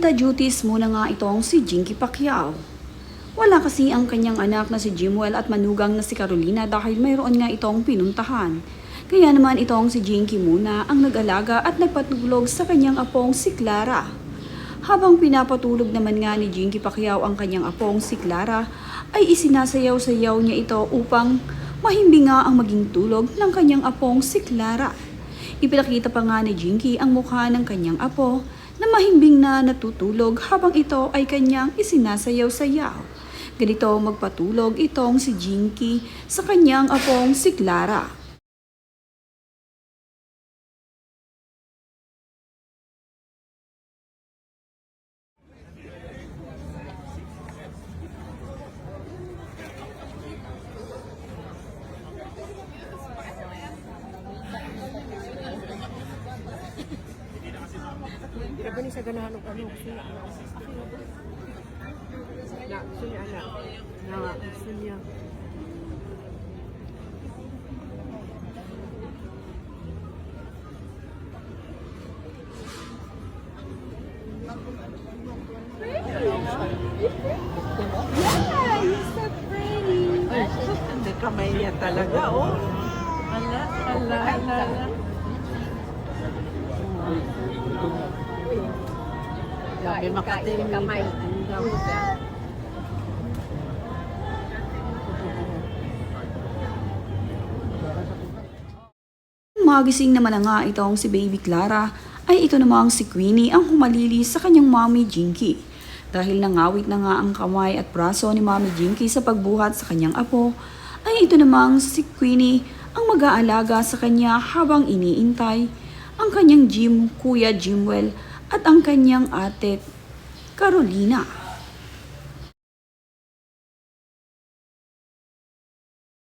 Tita duties muna nga itong si Jinky Pacquiao. Wala kasi ang kanyang anak na si Jimwell at manugang na si Carolina dahil mayroon nga itong pinuntahan. Kaya naman itong si Jinky muna ang nag-alaga at nagpatulog sa kanyang apong si Clara. Habang pinapatulog naman nga ni Jinky Pacquiao ang kanyang apong si Clara, ay isinasayaw-sayaw niya ito upang mahimbing nga ang maging tulog ng kanyang apong si Clara. Ipinakita pa nga ni Jinky ang mukha ng kanyang apo na mahimbing na natutulog habang ito ay kanyang isinasayaw-sayaw. Ganito magpatulog itong si Jinky sa kanyang apong si Clara. Kaya ba ni sa ganahan ng ano? Sunya anak. Sunya. Yeah, you're so pretty. Ay, hindi kamay niya talaga, oh. Ala. Grabe makating kamay. Magising naman na nga itong si Baby Clara ay ito namang si Queenie ang humalili sa kanyang mommy Jinky. Dahil nangawit na nga ang kamay at braso ni mommy Jinky sa pagbuhat sa kanyang apo, ay ito namang si Queenie ang mag-aalaga sa kanya habang iniintay ang kanyang Kuya Jimwell at ang kanyang ate Carolina.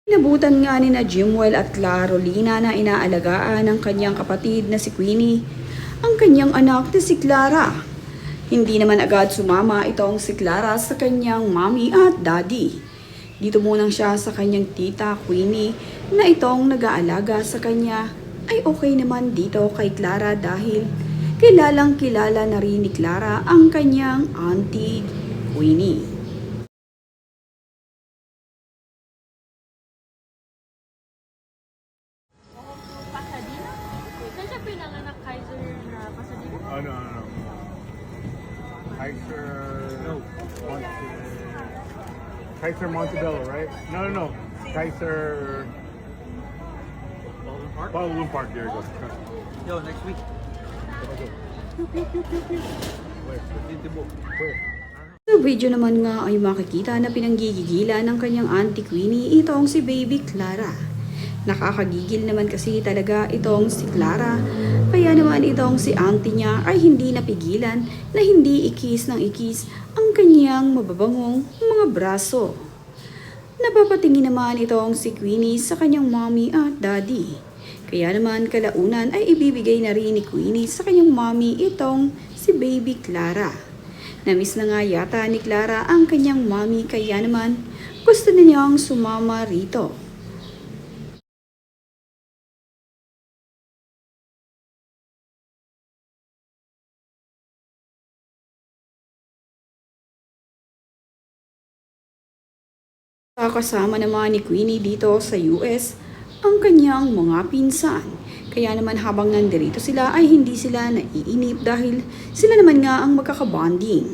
Inabutan nga ni na Jimwell at Carolina na inaalagaan ng kanyang kapatid na si Queenie, ang kanyang anak na si Clara. Hindi naman agad sumama itong si Clara sa kanyang mommy at daddy. Dito munang siya sa kanyang tita Queenie na itong nag-aalaga sa kanya ay okay naman dito kay Clara dahil kilalang kilala na rin ni Clara ang kanyang auntie Queenie. Pasadena? Saan siya pinanganak, Kaiser na Pasadena? No. Kaiser Montebello, right? No. Kaiser Baldwin Park. There you go. Yo, next week. Where? Sa video naman nga ay makikita na pinanggigigilan ng kanyang auntie Queenie itong si Baby Clara. Nakakagigil naman kasi talaga itong si Clara. Kaya naman itong si auntie niya ay hindi napigilan na hindi ikis ng ikis ang kanyang mababangong mga braso. Napapatingin naman itong si Queenie sa kanyang mommy at daddy. Kaya naman kalaunan ay ibibigay na rin ni Queenie sa kanyang mommy itong si Baby Clara. Namiss na nga yata ni Clara ang kanyang mommy kaya naman gusto na niyang sumama rito. Kasama naman ni Queenie dito sa US ang kanyang mga pinsan. Kaya naman habang nandirito sila ay hindi sila naiinip dahil sila naman nga ang magkakabonding.